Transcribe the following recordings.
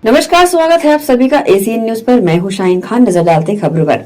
नमस्कार, स्वागत है आप सभी का एसीएन न्यूज पर। मैं हूं शाहीन खान। नजर डालते हैं खबरों पर।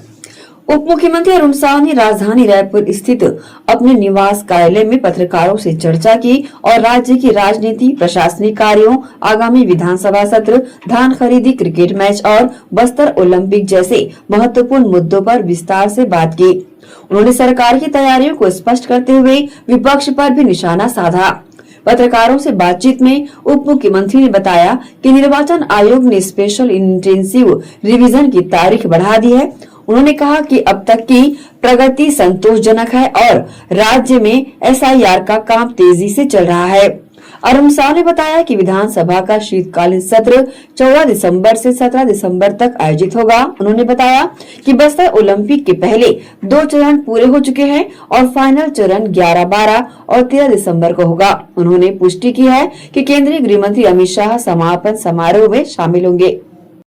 उप मुख्यमंत्री अरुण साव ने राजधानी रायपुर स्थित अपने निवास कार्यालय में पत्रकारों से चर्चा की और राज्य की राजनीति, प्रशासनिक कार्यों, आगामी विधानसभा सत्र, धान खरीदी, क्रिकेट मैच और बस्तर ओलंपिक जैसे महत्वपूर्ण मुद्दों पर विस्तार से बात की। उन्होंने सरकार की तैयारियों को स्पष्ट करते हुए विपक्ष पर भी निशाना साधा। पत्रकारों से बातचीत में उप मुख्यमंत्री ने बताया कि निर्वाचन आयोग ने स्पेशल इंटेंसिव रिवीजन की तारीख बढ़ा दी है। उन्होंने कहा कि अब तक की प्रगति संतोषजनक है और राज्य में एसआईआर का काम तेजी से चल रहा है। अरुण साव ने बताया कि विधानसभा का शीतकालीन सत्र 14 दिसंबर से 17 दिसंबर तक आयोजित होगा। उन्होंने बताया कि बस्तर ओलंपिक के पहले 2 चरण पूरे हो चुके हैं और फाइनल चरण 11, 12 और 13 दिसंबर को होगा। उन्होंने पुष्टि की है कि केंद्रीय गृह मंत्री अमित शाह समापन समारोह में शामिल होंगे।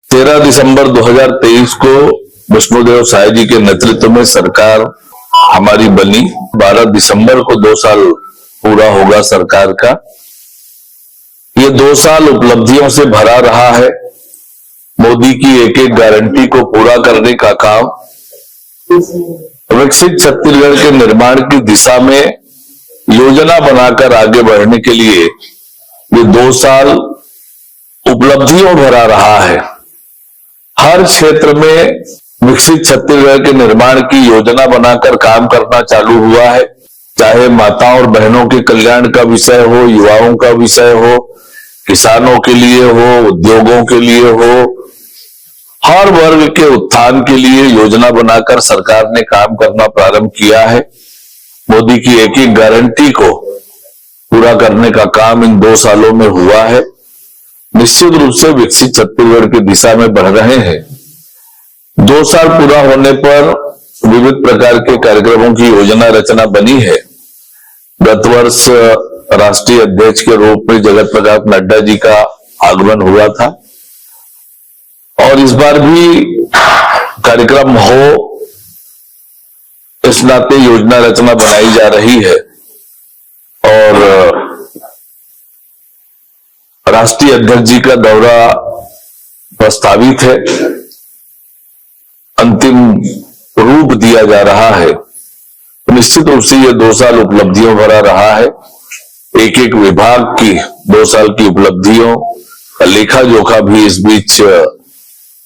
13 दिसंबर 2023 को विष्णुदेव साय जी के नेतृत्व में सरकार हमारी बनी। 12 दिसंबर को 2 साल पूरा होगा सरकार का। ये 2 साल उपलब्धियों से भरा रहा है। मोदी की एक एक गारंटी को पूरा करने का काम, विकसित छत्तीसगढ़ के निर्माण की दिशा में योजना बनाकर आगे बढ़ने के लिए ये 2 साल उपलब्धियों भरा रहा है। हर क्षेत्र में विकसित छत्तीसगढ़ के निर्माण की योजना बनाकर काम करना चालू हुआ है। चाहे माताओं और बहनों के कल्याण का विषय हो, युवाओं का विषय हो, किसानों के लिए हो, उद्योगों के लिए हो, हर वर्ग के उत्थान के लिए योजना बनाकर सरकार ने काम करना प्रारंभ किया है। मोदी की एक एक गारंटी को पूरा करने का काम इन 2 सालों में हुआ है। निश्चित रूप से विकसित छत्तीसगढ़ की दिशा में बढ़ रहे हैं। 2 साल पूरा होने पर विविध प्रकार के कार्यक्रमों की योजना रचना बनी है। गत वर्ष राष्ट्रीय अध्यक्ष के रूप में जगत प्रकाश नड्डा जी का आगमन हुआ था और इस बार भी कार्यक्रम हो, इस नाते योजना रचना बनाई जा रही है और राष्ट्रीय अध्यक्ष जी का दौरा प्रस्तावित है, अंतिम रूप दिया जा रहा है। निश्चित रूप से ये 2 साल उपलब्धियों भरा रहा है। एक एक विभाग की 2 साल की उपलब्धियों का लेखा जोखा भी इस बीच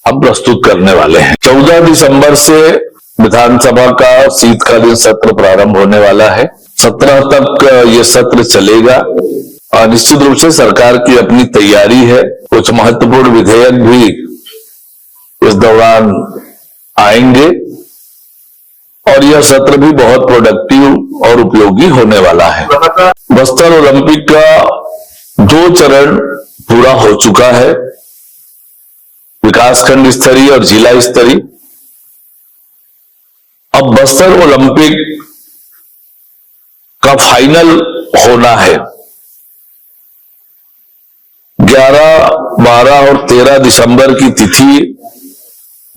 हम प्रस्तुत करने वाले हैं। 14 दिसंबर से विधानसभा का शीतकालीन सत्र प्रारंभ होने वाला है। 17 तक ये सत्र चलेगा और निश्चित रूप से सरकार की अपनी तैयारी है। कुछ महत्वपूर्ण विधेयक भी इस दौरान आएंगे और यह सत्र भी बहुत प्रोडक्टिव और उपयोगी होने वाला है। बस्तर ओलंपिक का 2 चरण पूरा हो चुका है, विकासखंड स्तरीय और जिला स्तरीय। अब बस्तर ओलंपिक का फाइनल होना है। 11, 12 और 13 दिसंबर की तिथि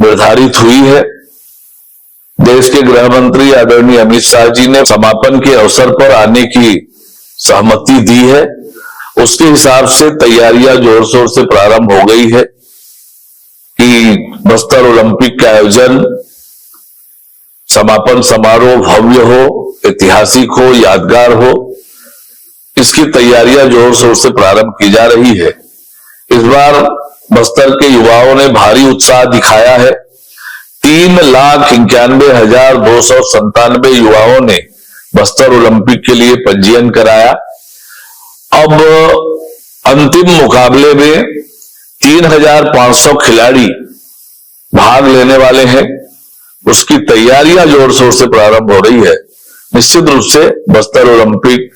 निर्धारित हुई है। देश के गृह मंत्री आदरणीय अमित शाह जी ने समापन के अवसर पर आने की सहमति दी है। उसके हिसाब से तैयारियां जोर शोर से प्रारंभ हो गई है कि बस्तर ओलंपिक का आयोजन, समापन समारोह भव्य हो, ऐतिहासिक हो, यादगार हो। इसकी तैयारियां जोर शोर से प्रारंभ की जा रही है। इस बार बस्तर के युवाओं ने भारी उत्साह दिखाया है। 3,91,297 युवाओं ने बस्तर ओलंपिक के लिए पंजीयन कराया। अब अंतिम मुकाबले में 3,500 खिलाड़ी भाग लेने वाले हैं। उसकी तैयारियां जोर शोर से प्रारंभ हो रही है। निश्चित रूप से बस्तर ओलंपिक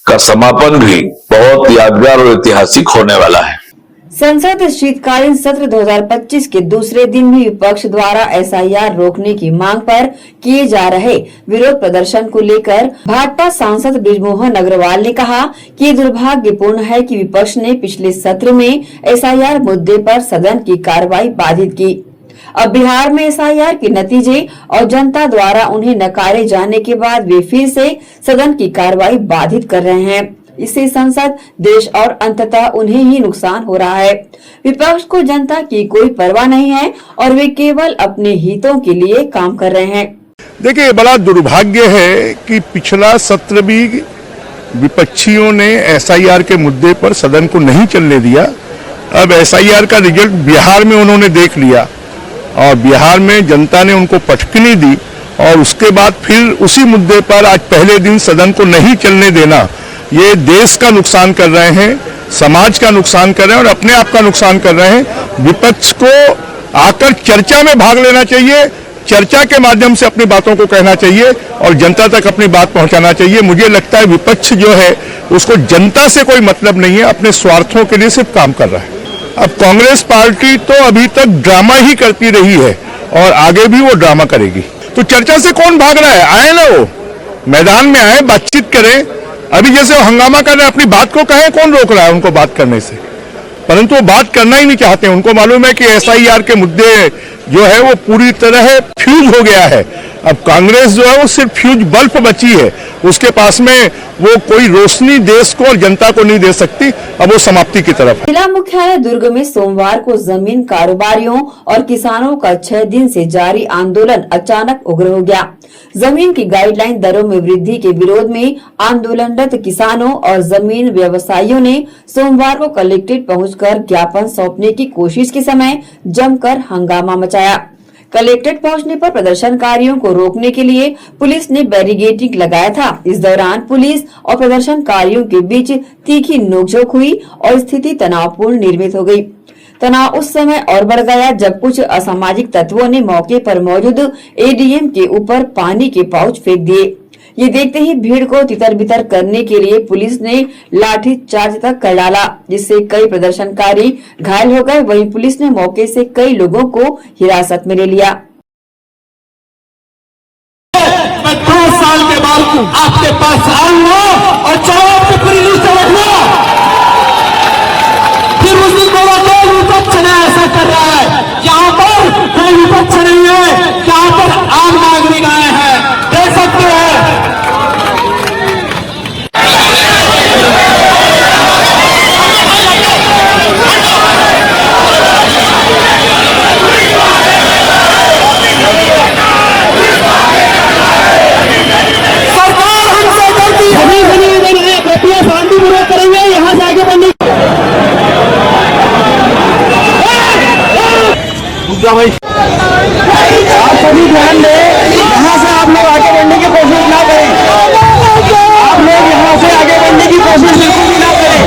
का समापन भी बहुत यादगार और ऐतिहासिक होने वाला है। संसद शीतकालीन सत्र 2025 के दूसरे दिन भी विपक्ष द्वारा एसआईआर रोकने की मांग पर किए जा रहे विरोध प्रदर्शन को लेकर भाजपा सांसद बृजमोहन अग्रवाल ने कहा कि ये दुर्भाग्यपूर्ण है कि विपक्ष ने पिछले सत्र में एसआईआर मुद्दे पर सदन की कार्रवाई बाधित की। अब बिहार में एसआईआर के नतीजे और जनता द्वारा उन्हें नकारे जाने के बाद वे फिर से सदन की कार्रवाई बाधित कर रहे हैं। इससे संसद, देश और अंततः उन्हें ही नुकसान हो रहा है। विपक्ष को जनता की कोई परवाह नहीं है और वे केवल अपने हितों के लिए काम कर रहे हैं। देखिए, बड़ा दुर्भाग्य है कि पिछला सत्र भी विपक्षियों ने एसआईआर के मुद्दे पर सदन को नहीं चलने दिया। अब एसआईआर का रिजल्ट बिहार में उन्होंने देख लिया और बिहार में जनता ने उनको पटकनी दी और उसके बाद फिर उसी मुद्दे पर आज पहले दिन सदन को नहीं चलने देना, ये देश का नुकसान कर रहे हैं, समाज का नुकसान कर रहे हैं और अपने आप का नुकसान कर रहे हैं। विपक्ष को आकर चर्चा में भाग लेना चाहिए, चर्चा के माध्यम से अपनी बातों को कहना चाहिए और जनता तक अपनी बात पहुंचाना चाहिए। मुझे लगता है विपक्ष जो है उसको जनता से कोई मतलब नहीं है, अपने स्वार्थों के लिए सिर्फ काम कर रहा है। अब कांग्रेस पार्टी तो अभी तक ड्रामा ही करती रही है और आगे भी वो ड्रामा करेगी। तो चर्चा से कौन भाग रहा है? आए ना, वो मैदान में आए, बातचीत करें। अभी जैसे वो हंगामा कर रहे हैं, अपनी बात को कहें, कौन रोक रहा है उनको बात करने से? परंतु वो बात करना ही नहीं चाहते। उनको मालूम है कि एसआईआर के मुद्दे जो है वो पूरी तरह फ्यूज हो गया है। अब कांग्रेस जो है वो सिर्फ फ्यूज बल्ब बची है, उसके पास में वो कोई रोशनी देश को और जनता को नहीं दे सकती। अब वो समाप्ति की तरफ है। जिला मुख्यालय दुर्ग में सोमवार को जमीन कारोबारियों और किसानों का 6 दिन से जारी आंदोलन अचानक उग्र हो गया। जमीन की गाइडलाइन दरों में वृद्धि के विरोध में आंदोलनरत किसानों और जमीन व्यवसायियों ने सोमवार को कलेक्ट्रेट पहुंचकर ज्ञापन सौंपने की कोशिश के समय जमकर हंगामा मचाया। कलेक्ट्रेट पहुंचने पर प्रदर्शनकारियों को रोकने के लिए पुलिस ने बैरिकेडिंग लगाया था। इस दौरान पुलिस और प्रदर्शनकारियों के बीच तीखी नोकझोंक हुई और स्थिति तनावपूर्ण निर्मित हो गई। तनाव उस समय और बढ़ गया जब कुछ असामाजिक तत्वों ने मौके पर मौजूद एडीएम के ऊपर पानी के पाउच फेंक दिए। ये देखते ही भीड़ को तितर बितर करने के लिए पुलिस ने लाठी चार्ज तक कर डाला, जिससे कई प्रदर्शनकारी घायल हो गए। वहीं पुलिस ने मौके से कई लोगों को हिरासत में ले लिया। मैं 2 साल के बाद आपके पास आऊंगा और जवाब से पूरी लिस्ट रखना। फिर उस दिन बोला कोई विपक्ष ने ऐसा कर रहा है। यहाँ पर कोई विपक्ष नहीं है, यहाँ पर आम नागरिक आए हैं, दे सकते हैं। भाई आप सभी ध्यान दें, यहाँ से आप लोग आगे बढ़ने की कोशिश ना करें। आप लोग यहाँ से आगे बढ़ने की कोशिश बिल्कुल भी ना करें।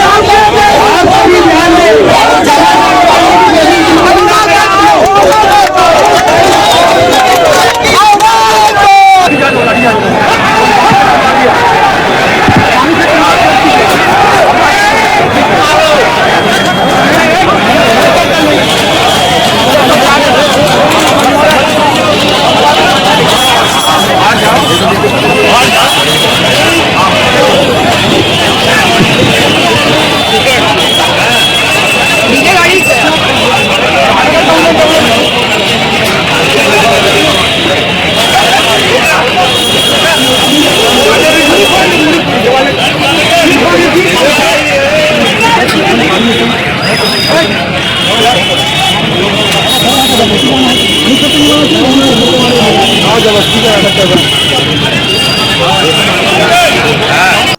आप सभी ध्यान दें।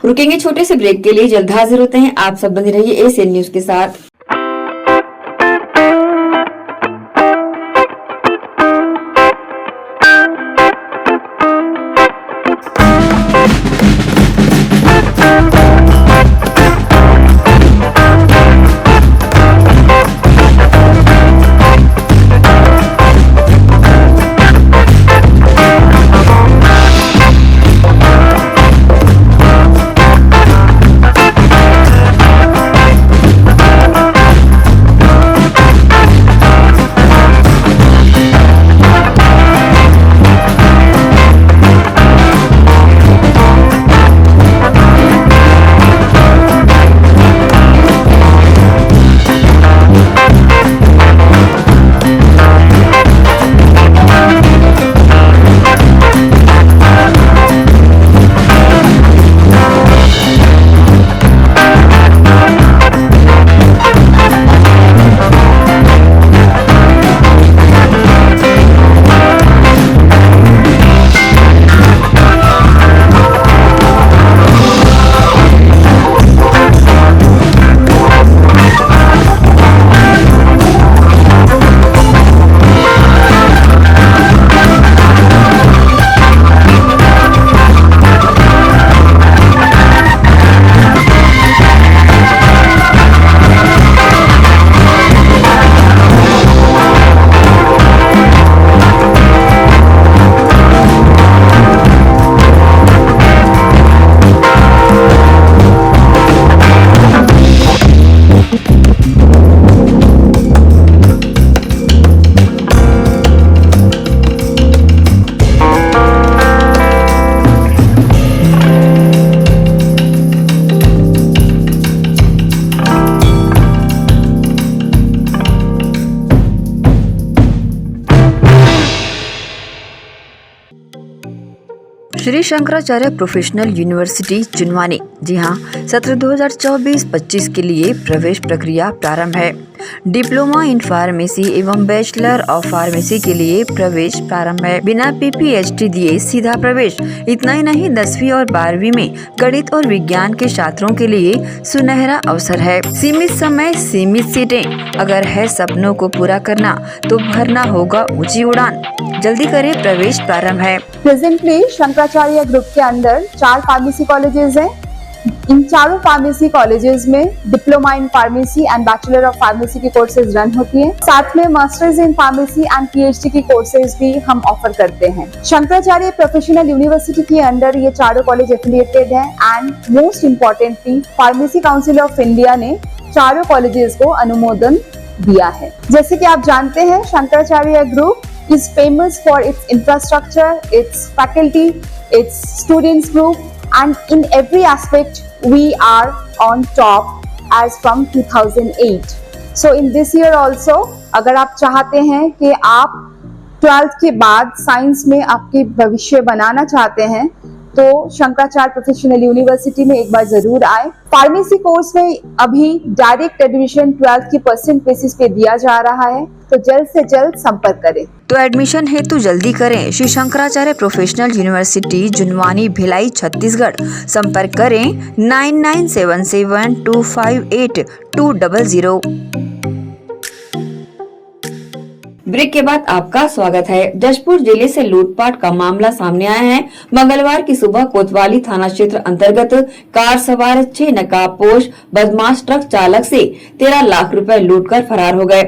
रुकेंगे छोटे से ब्रेक के लिए, जल्द हाजिर होते हैं। आप सब बने रहिए एसीएन न्यूज के साथ। Shri Shankaracharya professional university Junwani. जी हाँ, सत्र 2024-25 के लिए प्रवेश प्रक्रिया प्रारंभ है। डिप्लोमा इन फार्मेसी एवं बैचलर ऑफ फार्मेसी के लिए प्रवेश प्रारंभ है। बिना PPHD दिए सीधा प्रवेश। इतना ही नहीं, 10वीं और 12वीं में गणित और विज्ञान के छात्रों के लिए सुनहरा अवसर है। सीमित समय, सीमित सीटें। अगर है सपनों को पूरा करना तो भरना होगा ऊंची उड़ान। जल्दी करें, प्रवेश प्रारंभ है। प्रेजेंटली शंकराचार्य ग्रुप के अंदर 4 फार्मेसी कॉलेजेस हैं। इन चारों फार्मेसी कॉलेजेस में diploma in pharmacy and bachelor of pharmacy की कोर्सेज रन होती हैं। साथ में masters in pharmacy and PhD की कोर्सेज भी हम ऑफर करते हैं। शंकराचार्य प्रोफेशनल यूनिवर्सिटी के अंदर ये चारों कॉलेज एफिलिएटेड हैं and most importantly pharmacy council of India ने चारों कॉलेजेस को अनुमोदन दिया है। जैसे कि आप जानते हैं, Shankaracharya group is famous for its infrastructure, its faculty, its students group, and in every aspect we are on top as from 2008. So in this year also, अगर आप चाहते हैं कि आप 12th के बाद साइंस में आपके भविष्य बनाना चाहते हैं तो शंकराचार्य प्रोफेशनल यूनिवर्सिटी में एक बार जरूर आए। फार्मेसी कोर्स में अभी डायरेक्ट एडमिशन 12th की परसेंट बेसिस पे दिया जा रहा है, तो जल्द से जल्द संपर्क करें। तो एडमिशन हेतु जल्दी करें। Shri Shankaracharya professional university Junwani, Bhilai, Chhattisgarh. संपर्क करें 9977258200। ब्रेक के बाद आपका स्वागत है। जशपुर जिले से लूटपाट का मामला सामने आया है। मंगलवार की सुबह कोतवाली थाना क्षेत्र अंतर्गत कार सवार 6 नकाबपोश बदमाश ट्रक चालक से 13 लाख रुपए लूटकर फरार हो गए।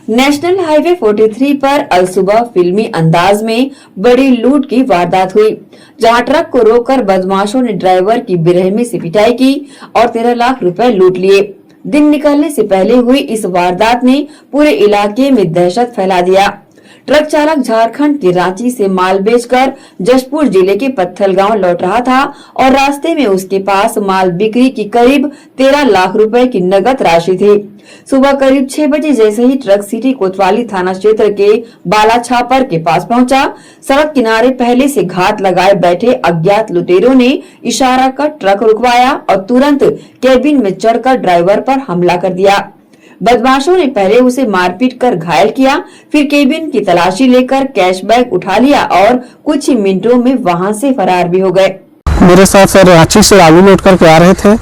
नेशनल हाईवे 43 पर अल सुबह फिल्मी अंदाज में बड़ी लूट की वारदात हुई, जहां ट्रक को रोककर बदमाशों ने ड्राइवर की बेरहमी से पिटाई की और 13 लाख रुपए लूट लिए। दिन निकलने से पहले हुई इस वारदात ने पूरे इलाके में दहशत फैला दिया। ट्रक चालक झारखंड के रांची से माल बेचकर जशपुर जिले के पत्थल गांव लौट रहा था और रास्ते में उसके पास माल बिक्री की करीब 13 लाख रुपए की नगद राशि थी। सुबह करीब 6 बजे जैसे ही ट्रक सिटी कोतवाली थाना क्षेत्र के बालाछापर के पास पहुंचा, सड़क किनारे पहले से घात लगाए बैठे अज्ञात लुटेरों ने इशारा कर ट्रक रुकवाया और तुरंत केबिन में चढ़कर ड्राइवर पर हमला कर दिया। बदमाशों ने पहले उसे मारपीट कर घायल किया, फिर केबिन की तलाशी लेकर कैश बैग उठा लिया और कुछ ही मिनटों में वहां से फरार भी हो गए। मेरे साथ सर रांची से आलू लोड करके आ रहे थे,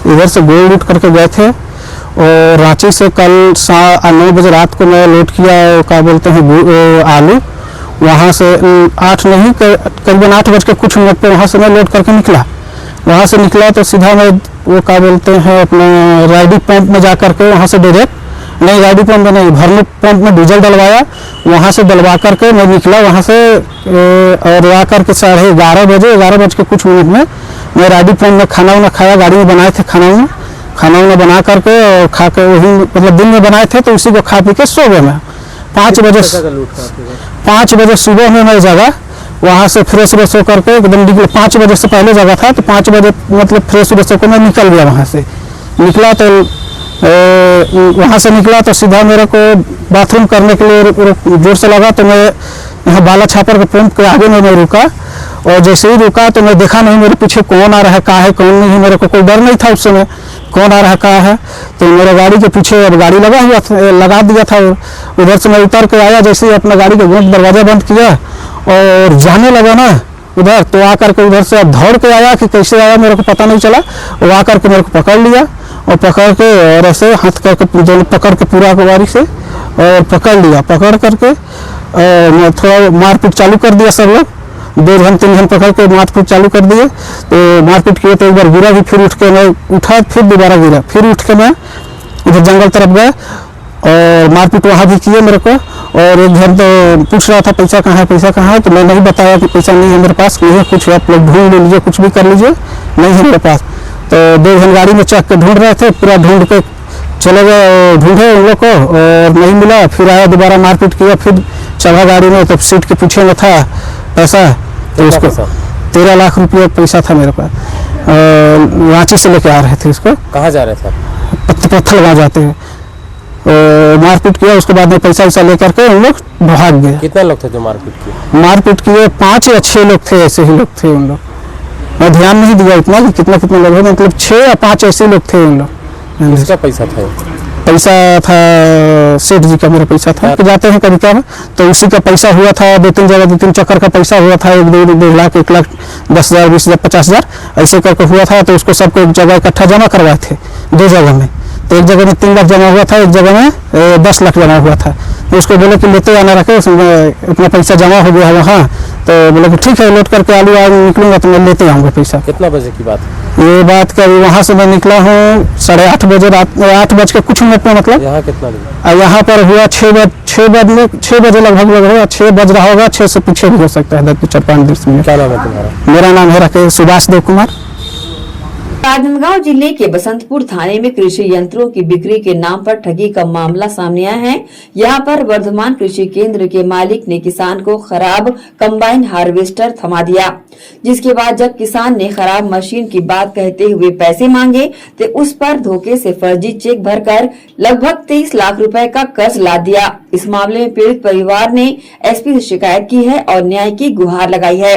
इधर से गोल लूट करके गए थे और रांची से कल 9 बजे रात को मैं लोड किया, क्या बोलते हैं, आलू। वहाँ से 8 नहीं, करीबन 8 बज के कुछ मिनट पे वहाँ से मैं लोड करके निकला। वहाँ से निकला तो सीधा मैं वो क्या बोलते हैं अपने राइडी पंप में जा करके वहाँ से डायरेक्ट, नहीं राइडी पंप में नहीं, भरने पंप में डीजल डलवाया। वहाँ से डलवा करके मैं निकला वहाँ से और आ करके 11:30 बजे, 11 बज के कुछ मिनट में मैं राइडी पंप में खाना वाना खाया। गाड़ी में बनाए थे खाना वाना बना करके और खा के वही, मतलब दिन में बनाए थे तो उसी को खा पी के सो गए। मैं 5 बजे सुबह में मैं जगा, वहाँ से फ्रेश व्रेश होकर के एकदम 5 बजे से पहले जगह था तो 5 बजे मतलब फ्रेश व्रेश होकर मैं निकल गया। वहाँ से निकला तो वहाँ से निकला तो सीधा मेरे को बाथरूम करने के लिए जोर से लगा, तो मैं यहाँ बाला छापर के पंप के आगे में मैं रुका और जैसे ही रुका तो मैं देखा नहीं मेरे पीछे कौन आ रहा है, कहाँ है कौन नहीं है। मेरे को कोई डर नहीं था उस समय, कौन आ रहा है कहाँ है। तो मेरे गाड़ी के पीछे अब गाड़ी लगा दिया था। उधर से मैं उतर के आया, जैसे ही अपना गाड़ी का गेट दरवाजा बंद किया और जाने लगा ना उधर, तो आकर के उधर से अब दौड़ के आया कि कैसे आया मेरे को पता नहीं चला। वो आकर के मेरे को पकड़ लिया और पकड़ के और ऐसे हाथ करके पकड़ के पूरा गाड़ी से और पकड़ लिया। पकड़ करके मैं थोड़ा मारपीट चालू कर दिया। सब लोग 2 घंटे 3 घंटे पकड़ के मारपीट चालू कर दिए। तो मारपीट किए तो एक बार गिरा भी, फिर उठ के मैं उठा, फिर दोबारा गिरा, फिर उठ के मैं इधर जंगल तरफ गया और मारपीट वहाँ भी किए मेरे को। और एक घर तो पूछ रहा था पैसा कहाँ है, पैसा कहाँ है, तो मैं नहीं बताया कि पैसा नहीं है मेरे पास, नहीं है कुछ, आप लोग ढूंढ लीजिए, कुछ भी कर लीजिए, नहीं है मेरे पास। तो 2 घंटे गाड़ी में चक के ढूंढ रहे थे, पूरा ढूंढ के चले गए, ढूंढे उन लोग को और नहीं मिला। फिर आया, दोबारा मारपीट किया, फिर चढ़ा गाड़ी में, तब सीट के पीछे में था पैसा, तो उसको 13 लाख रुपये पैसा था मेरे पास। रांची से लेके आ रहे थे इसको। कहाँ जा रहे थे आप? पत्थल गाँव जाते हैं। मारपीट किया। उसके बाद में पैसा वैसा लेकर के उन लोग भाग गए। कितने लोग थे जो मारपीट किए? मारपीट किए 5 या 6 लोग थे, ऐसे ही लोग थे उन लोग। मैं ध्यान नहीं दिया इतना कि कितना कितना लोग है, मतलब 6 या 5 ऐसे लोग थे उन लोग। किसका पैसा था? पैसा था सेठ जी का, मेरा पैसा था। जाते हैं कभी कभी तो उसी का पैसा हुआ था 2-3 जगह, 2-3 चक्कर का पैसा हुआ था, 1-2 लाख, 1 लाख 10,000, 20,000, 50,000 ऐसे करके हुआ था। तो उसको सबको एक जगह इकट्ठा जमा करवाए थे 2 जगह में। तो एक जगह में 3 लाख जमा हुआ था, एक जगह में 10 लाख जमा हुआ था। तो उसको बोले कि लेते आना रखे, उसमें अपना पैसा जमा हो गया है वहाँ। तो बोले कि ठीक है, लोड करके आलू आज निकलूंगा तो मैं लेते आऊँगा पैसा। कितना बजे की बात? ये बात करी वहाँ से मैं निकला हूँ 8:30 बजे, रात 8 बज के कुछ मिनट में, मतलब यहाँ कितना बजे? यहाँ पर हुआ 6 बजे लगभग लग रहा है, 6 बज रहा होगा, 6 से पीछे भी हो सकता है, 4-5 मिनट। क्या नाम है तुम्हारा? मेरा नाम है राकेश सुभाष देव कुमार। राजनांदगांव जिले के बसंतपुर थाने में कृषि यंत्रों की बिक्री के नाम पर ठगी का मामला सामने आया है। यहां पर वर्धमान कृषि केंद्र के मालिक ने किसान को खराब कंबाइन हार्वेस्टर थमा दिया, जिसके बाद जब किसान ने खराब मशीन की बात कहते हुए पैसे मांगे तो उस पर धोखे से फर्जी चेक भरकर लगभग 23 लाख रुपए का कर्ज लाद दिया। इस मामले में पीड़ित परिवार ने एसपी से शिकायत की है और न्याय की गुहार लगाई है।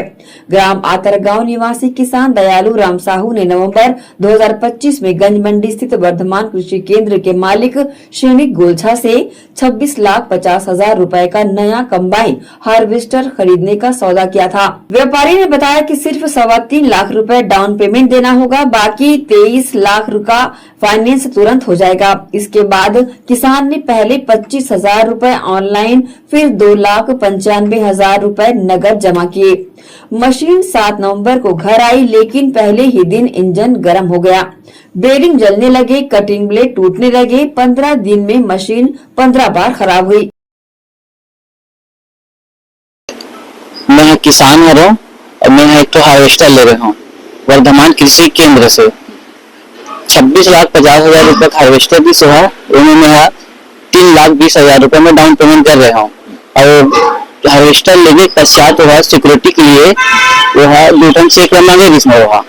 ग्राम आतरगांव निवासी किसान दयालु राम साहू ने नवंबर 2025 में गंज मंडी स्थित वर्धमान कृषि केंद्र के मालिक श्रेणिक गोलछा से 26,50,000 रुपए का नया कंबाइन हार्वेस्टर खरीदने का सौदा किया था। व्यापारी ने बताया कि सिर्फ 3.25 लाख रुपए डाउन पेमेंट देना होगा, बाकी 23 लाख का फाइनेंस तुरंत हो जाएगा। इसके बाद किसान ने पहले 25,000 रुपए ऑनलाइन, फिर 2,95,000 रुपए नगद जमा किए। मशीन 7 नवंबर को घर आई, लेकिन पहले ही दिन इंजन गर्म हो गया, बेरिंग जलने लगे, कटिंग ब्लेड टूटने लगे। 15 दिन में मशीन 15 बार खराब हुई। मैं किसान हूँ और मैं एक तो हार्वेस्टर ले रहा हूँ वर्धमान कृषि केंद्र से। 26,50,000 रुपए का हार्वेस्टर भी सुहा, उन्होंने 3,20,000 रुपए में डाउन पेमेंट कर रहा हूँ। और हार्वेस्टर लेने के पश्चात वह सिक्योरिटी के लिए वह 2 टन चेक मांगे रिस में वहा।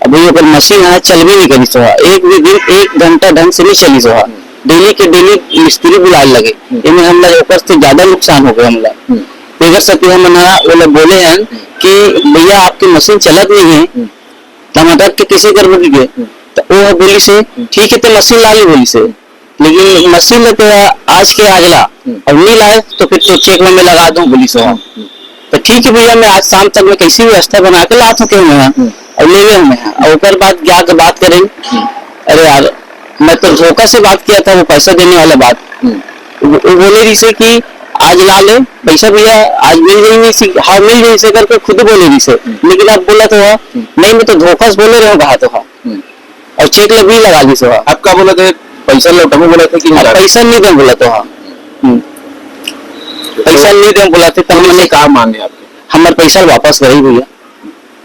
अभी अगर मशीन है चल भी नहीं करी सोहा, एक भी दिन 1 घंटा ढंग से नहीं चली सोहा। डेली के डेली मिस्त्री बुलाने लगे, इनमें हम लोग ऊपर से ज्यादा नुकसान हो गया। हम लोग फिर सके हम वो लोग बोले हैं कि भैया आपकी मशीन चलत नहीं है, टमाटर के किसी कर बोलिए। तो वो बोली से ठीक है तो मशीन ला ली बोली से, लेकिन मशीन तो आज के आज ला और नहीं लाए तो फिर तो चेक में मैं लगा दूं बोली से। तो ठीक है भैया, मैं आज शाम तक में कैसी व्यवस्था बना के ला सके हमें और ले गए हमें। और ऊपर बात करेंगे, अरे यार मैं तो धोखा से बात किया था, वो पैसा देने वाला बात। वो बोले रही से कि आज ला ले पैसा भैया, आज मिल गई, हाँ मिल गई से करके खुद बोले रही से। लेकिन आप बोला तो नहीं, मैं तो धोखा से बोले रहे कहा तो और चेक भी लगा दी से। आपका बोला था पैसा लौटाने बोला था कि पैसा नहीं दे बोला तो पैसा नहीं दे बोला थे। तो हमने कहा मांगे आपके? हमारे पैसा वापस करी भैया।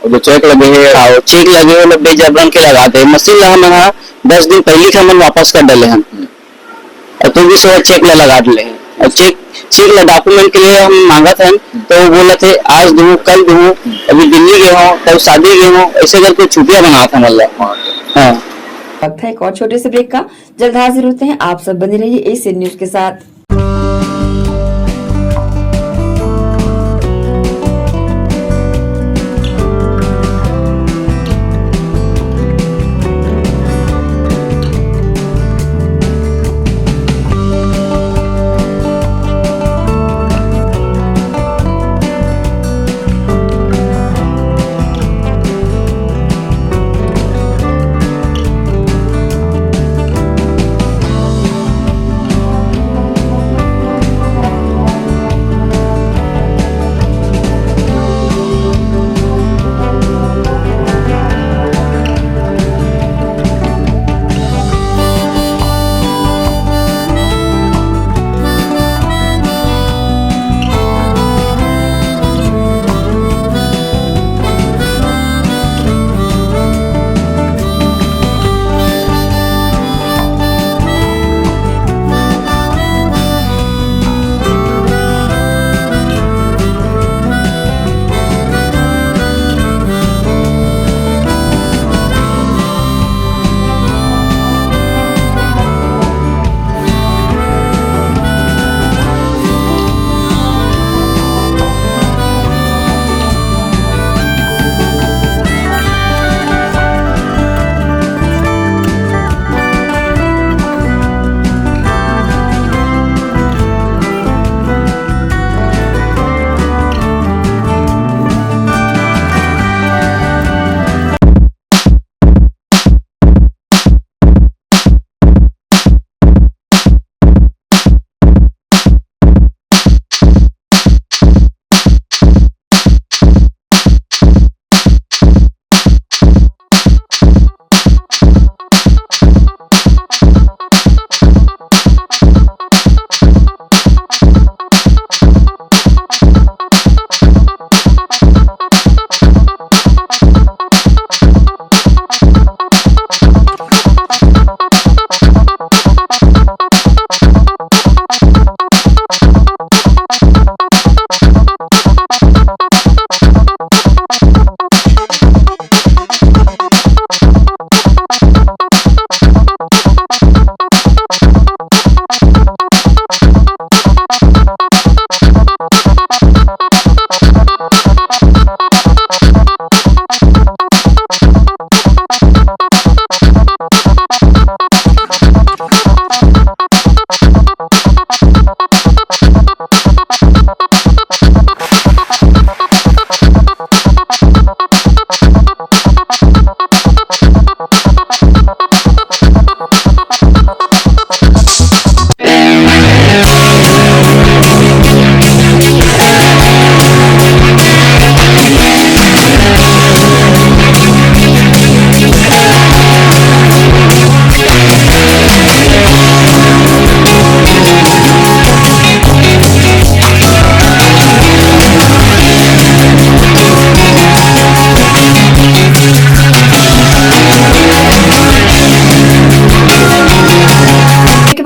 और जो चेक लगे हैं, चेक लगे वो लोग बेजबरन के लगा दे। मशीन हमारा 10 दिन पहले से हम वापस कर डाले हैं और तो भी से चेक लगा डाले हैं। और चेक डॉक्यूमेंट के लिए हम मांगा था तो वो बोला थे आज दूं कल दूं, अभी दिल्ली गए हो तब शादी गए हो, ऐसे करके छुट्टियां बना था मतलब। हाँ वक्त है एक और छोटे से ब्रेक का, जल्द हाजिर होते हैं। आप सब बने रहिए एशियन न्यूज के साथ।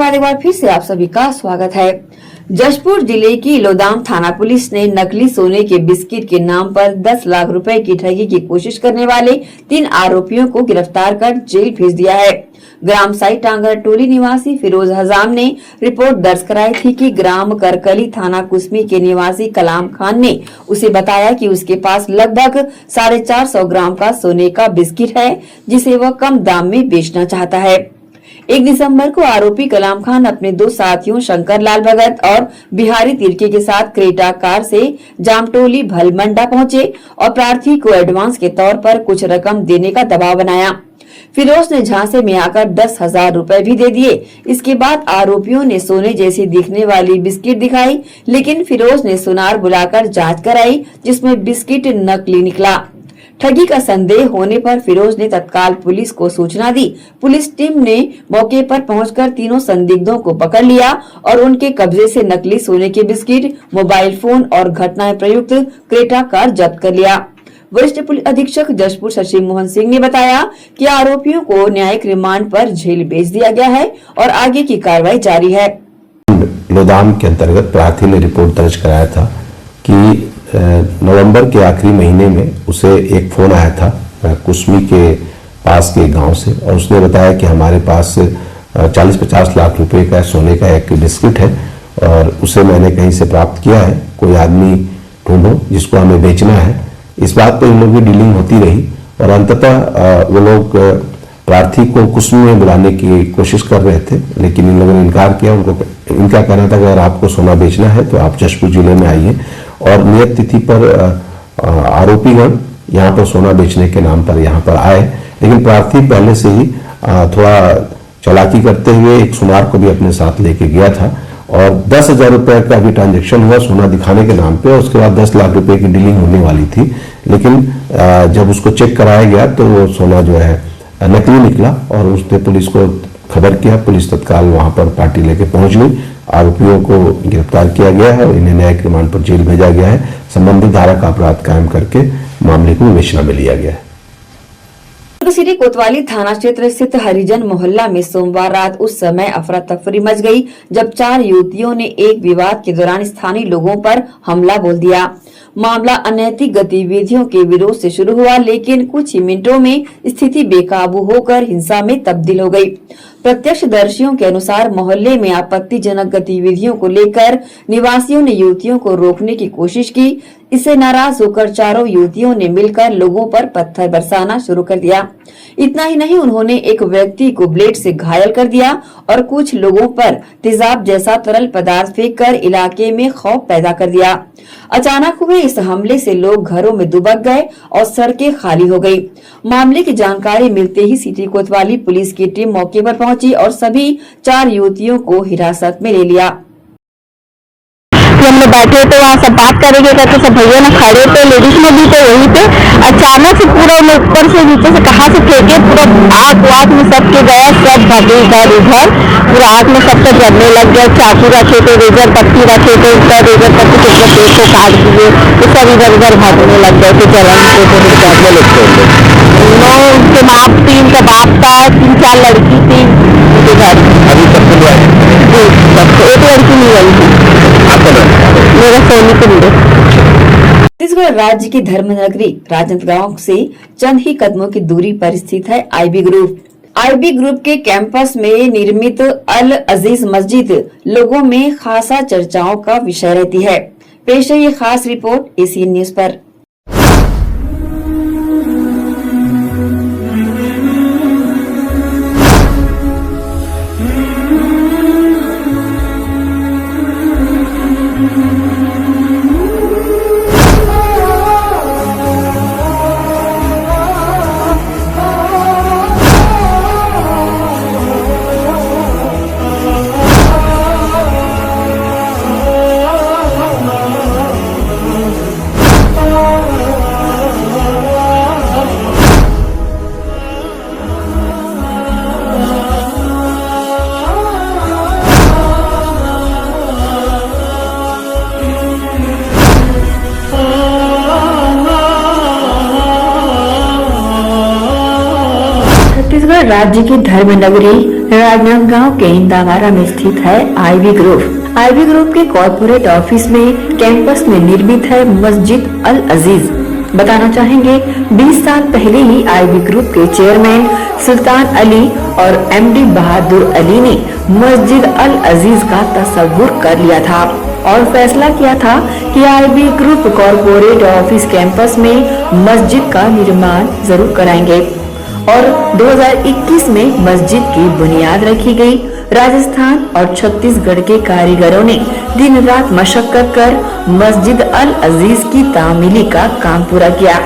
बाद एक बार फिर से आप सभी का स्वागत है। जशपुर जिले की लोदाम थाना पुलिस ने नकली सोने के बिस्किट के नाम पर 10 लाख रुपए की ठगी की कोशिश करने वाले 3 आरोपियों को गिरफ्तार कर जेल भेज दिया है। ग्राम साई टांगर टोली निवासी फिरोज हजाम ने रिपोर्ट दर्ज कराई थी कि ग्राम करकली थाना कुसमी के निवासी कलाम खान ने उसे बताया कि उसके पास लगभग 450 ग्राम का सोने का बिस्किट है जिसे वह कम दाम में बेचना चाहता है। 1 दिसंबर को आरोपी कलाम खान अपने 2 साथियों शंकर लाल भगत और बिहारी तिर्की के साथ क्रेटा कार से जामटोली भलमंडा पहुंचे और प्रार्थी को एडवांस के तौर पर कुछ रकम देने का दबाव बनाया। फिरोज ने झांसे में आकर 10,000 रुपए भी दे दिए। इसके बाद आरोपियों ने सोने जैसी दिखने वाली बिस्किट दिखाई, लेकिन फिरोज ने सुनार बुलाकर जांच कराई जिसमें बिस्किट नकली निकला। ठगी का संदेह होने पर फिरोज ने तत्काल पुलिस को सूचना दी। पुलिस टीम ने मौके पर पहुंचकर तीनों संदिग्धों को पकड़ लिया और उनके कब्जे से नकली सोने के बिस्किट, मोबाइल फोन और घटना प्रयुक्त क्रेटा कार जब्त कर लिया। वरिष्ठ पुलिस अधीक्षक जशपुर शशि मोहन सिंह ने बताया कि आरोपियों को न्यायिक रिमांड पर जेल भेज दिया गया है और आगे की कार्रवाई जारी है। लोदाम के अंतर्गत प्रार्थी ने रिपोर्ट दर्ज कराया था कि नवंबर के आखिरी महीने में उसे एक फोन आया था कुसमी के पास के गांव से और उसने बताया कि हमारे पास 40-50 लाख रुपए का सोने का एक बिस्किट है और उसे मैंने कहीं से प्राप्त किया है, कोई आदमी ढूंढो जिसको हमें बेचना है। इस बात पर इन लोगों की डीलिंग होती रही और अंततः वो लोग प्रार्थी को कुसमी में बुलाने की कोशिश कर रहे थे, लेकिन इन लोगों ने इनकार किया। इनका कहना था कि अगर आपको सोना बेचना है तो आप जशपुर जिले में आइए और नियत तिथि पर आरोपीगण यहाँ पर सोना बेचने के नाम पर यहाँ पर आए, लेकिन प्रार्थी पहले से ही थोड़ा चालाकी करते हुए एक सुनार को भी अपने साथ लेके गया था और 10,000 रुपए का भी ट्रांजैक्शन हुआ सोना दिखाने के नाम पे। उसके बाद 10 लाख रुपए की डीलिंग होने वाली थी, लेकिन जब उसको चेक कराया गया तो वो सोना जो है नकली निकला और उसने पुलिस को खबर किया। पुलिस तत्काल वहां पर पार्टी लेके पहुंच गई। आरोपियों को गिरफ्तार किया गया है और इन्हें न्यायिक रिमांड पर जेल भेजा गया है। संबंधित धारा का अपराध कायम करके मामले को विवेचना में लिया गया है। सिटी कोतवाली थाना क्षेत्र स्थित हरिजन मोहल्ला में सोमवार रात उस समय अफरा तफरी मच गई जब 4 युवतियों ने एक विवाद के दौरान स्थानीय लोगों पर हमला बोल दिया। मामला अनैतिक गतिविधियों के विरोध से शुरू हुआ, लेकिन कुछ ही मिनटों में स्थिति बेकाबू होकर हिंसा में तब्दील हो गई। प्रत्यक्षदर्शियों के अनुसार मोहल्ले में आपत्तिजनक गतिविधियों को लेकर निवासियों ने युवतियों को रोकने की कोशिश की। इससे नाराज होकर चारों युवतियों ने मिलकर लोगों पर पत्थर बरसाना शुरू कर दिया। इतना ही नहीं, उन्होंने एक व्यक्ति को ब्लेड से घायल कर दिया और कुछ लोगों पर तेजाब जैसा तरल पदार्थ फेंककर इलाके में खौफ पैदा कर दिया। अचानक हुए इस हमले से लोग घरों में दुबक गए और सड़कें खाली हो गई। मामले की जानकारी मिलते ही सिटी कोतवाली पुलिस की टीम मौके पर पहुंची और सभी 4 युवतियों को हिरासत में ले लिया। हम लोग बैठे तो वहाँ सब बात करेंगे करके सब भैया ना खड़े थे, लेडीज में भी थे वहीं पे। अचानक से पूरा ऊपर से नीचे से कहाँ से फेंके, पूरा आग में सबके गया, सब भागे इधर उधर, पूरा आग में सबका जलने लग गया। चाकू रखे थे, रेजर पट्टी रखे थे, ऊपर रेजर पट्टी के पेट को काट दिए तो सब इधर उधर भागने लग गए थे। जलन उनके माँ 3 का बाप था, 3-4 लड़की थी उनके घर। अभी सबको एक लड़की नहीं आई थी। मेरा सोनी कुंडे। छत्तीसगढ़ राज्य की धर्मनगरी राजनांदगांव से चंद ही कदमों की दूरी पर स्थित है आईबी ग्रुप। आईबी ग्रुप के कैंपस में निर्मित अल अजीज मस्जिद लोगों में खासा चर्चाओं का विषय रहती है। पेश है ये खास रिपोर्ट एसीएन न्यूज पर। उत्तर राज्य की धर्म नगरी राजनांदगांव के इंदावारा में स्थित है आईवी ग्रुप। आईवी ग्रुप के कॉर्पोरेट ऑफिस में कैंपस में निर्मित है मस्जिद अल अजीज। बताना चाहेंगे 20 साल पहले ही आईवी ग्रुप के चेयरमैन सुल्तान अली और एमडी बहादुर अली ने मस्जिद अल अजीज का तस्वुर कर लिया था और फैसला किया था कि IV group corporate office campus में मस्जिद का निर्माण जरूर कराएंगे और 2021 में मस्जिद की बुनियाद रखी गई। राजस्थान और छत्तीसगढ़ के कारीगरों ने दिन रात मशक्कत कर मस्जिद अल अजीज की तामीली का काम पूरा किया।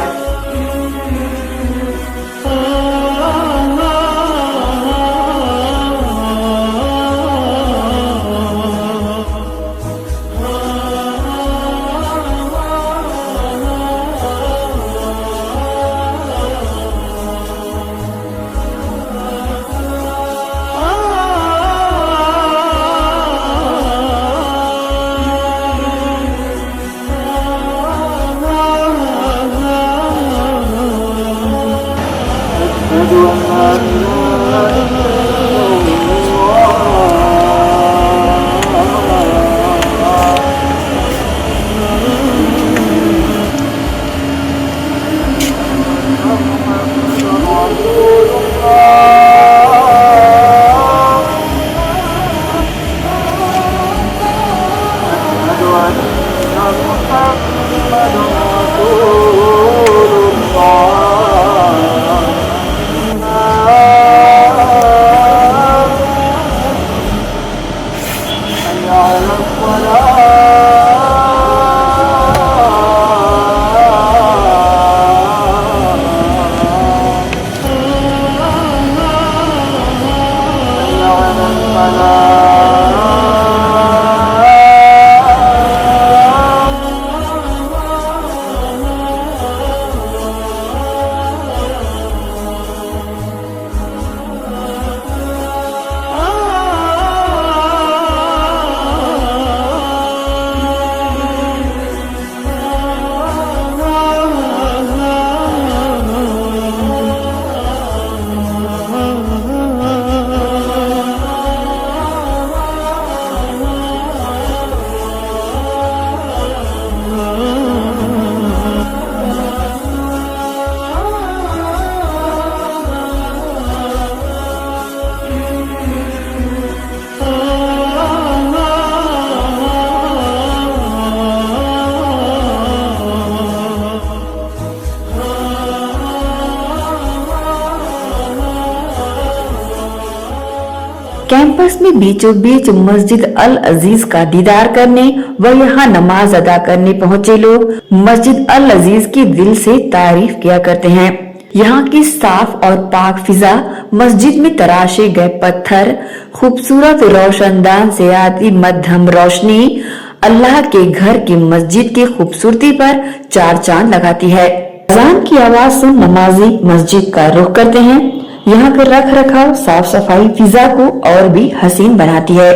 कैंपस में बीचों बीच मस्जिद अल अजीज का दीदार करने व यहाँ नमाज अदा करने पहुँचे लोग मस्जिद अल अजीज की दिल से तारीफ किया करते हैं। यहाँ की साफ और पाक फिजा, मस्जिद में तराशे गए पत्थर, खूबसूरत रोशनदान से आती मध्यम रोशनी अल्लाह के घर की मस्जिद की खूबसूरती पर चार चांद लगाती है। अजान की आवाज सुन नमाजी मस्जिद का रुख करते हैं। यहाँ का रख रखाव, साफ सफाई फिजा को और भी हसीन बनाती है।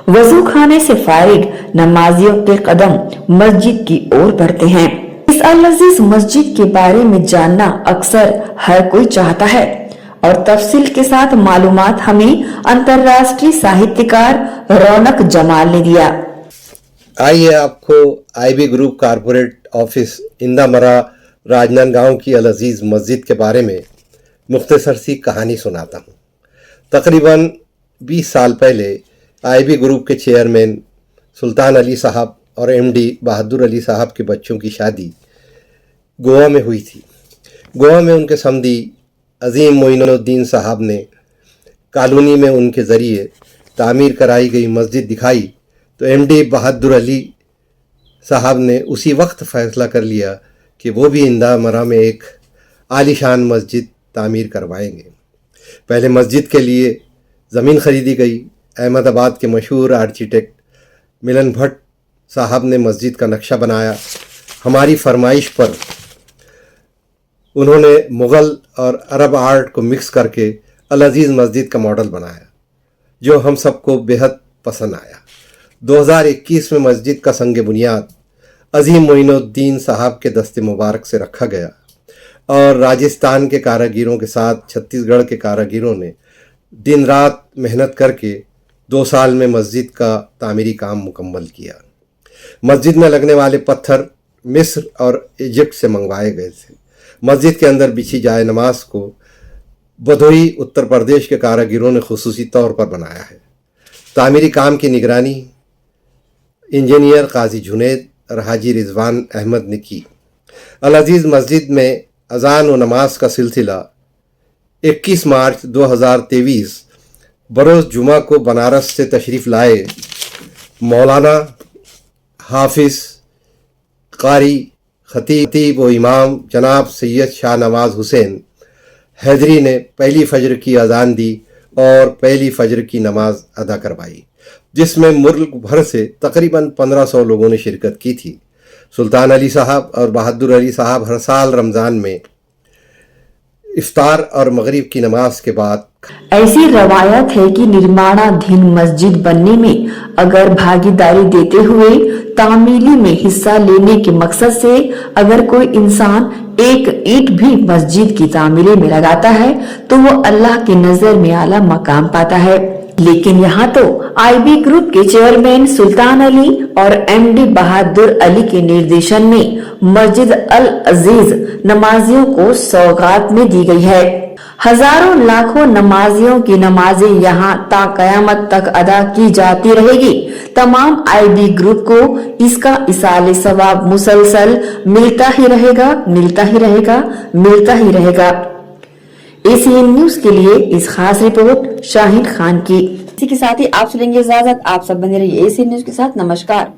वजू खाने से फारिग नमाजियों के कदम मस्जिद की ओर बढ़ते हैं। इस अल अजीज मस्जिद के बारे में जानना अक्सर हर कोई चाहता है और तफसील के साथ मालूमात हमें अंतर्राष्ट्रीय साहित्यकार रौनक जमाल ने दिया। आइए आपको IV group corporate office Indamara Rajnandgaon की अल अजीज मस्जिद के बारे में मुख्तसर सी कहानी सुनाता हूँ। तकरीबन 20 साल पहले आईवी ग्रुप के चेयरमैन सुल्तान अली साहब और एमडी बहादुर अली साहब के बच्चों की शादी गोवा में हुई थी। गोवा में उनके समधी अजीम मोइनुद्दीन साहब ने कॉलोनी में उनके ज़रिए तामीर कराई गई मस्जिद दिखाई तो एमडी बहादुर अली साहब ने उसी वक्त फ़ैसला कर लिया कि वो भी इंदामरा में एक आलीशान मस्जिद तामीर करवाएंगे। पहले मस्जिद के लिए ज़मीन ख़रीदी गई। अहमदाबाद के मशहूर आर्किटेक्ट मिलन भट्ट साहब ने मस्जिद का नक्शा बनाया। हमारी फरमाइश पर उन्होंने मुग़ल और अरब आर्ट को मिक्स करके अल अजीज़ मस्जिद का मॉडल बनाया, जो हम सबको बेहद पसंद आया। 2021 में मस्जिद का संग बुनियाद अजीम मोइनुद्दीन साहब के दस्ते मुबारक से रखा गया। और राजस्थान के कारीगरों के साथ छत्तीसगढ़ के कारीगरों ने दिन रात मेहनत करके 2 साल में मस्जिद का तामीरी काम मुकम्मल किया। मस्जिद में लगने वाले पत्थर मिस्र और इजिप्ट से मंगवाए गए थे। मस्जिद के अंदर बिछी जाए नमाज को भदोही उत्तर प्रदेश के कारीगरों ने खुसूसी तौर पर बनाया है। तामीरी काम की निगरानी इंजीनियर काजी जुनैद और हाजी रिजवान अहमद ने की। अल अजीज़ मस्जिद में अजान व नमाज का सिलसिला 21 मार्च 2023 बरोज़ जुमा को बनारस से तशरीफ़ लाए मौलाना हाफिज़ कारी खतीब व इमाम जनाब सैयद शाह नवाज़ हुसैन हैदरी ने पहली फजर की अजान दी और पहली फजर की नमाज अदा करवाई, जिसमें मुल्क भर से तकरीबन 1500 लोगों ने शिरकत की थी। सुल्तान अली साहब और बहादुर अली साहब हर साल रमज़ान में इफ्तार और मगरिब की नमाज के बाद ऐसी रवायत है कि निर्माणाधीन मस्जिद बनने में अगर भागीदारी देते हुए तामीली में हिस्सा लेने के मकसद से अगर कोई इंसान एक ईंट भी मस्जिद की तामीली में लगाता है तो वो अल्लाह की नजर में आला मकाम पाता है। लेकिन यहाँ तो आईबी ग्रुप के चेयरमैन सुल्तान अली और एमडी बहादुर अली के निर्देशन में मस्जिद अल अजीज नमाजियों को सौगात में दी गई है। हजारों लाखों नमाजियों की नमाजें यहाँ ता कयामत तक अदा की जाती रहेगी। तमाम आईबी ग्रुप को इसका इसाले सवाब मुसलसल मिलता ही रहेगा। एसीएन न्यूज के लिए इस खास रिपोर्ट शाहीन खान की। इसी के साथ ही आप सुनेंगे इजाजत। आप सब बने रहिए एसीएन न्यूज के साथ। नमस्कार।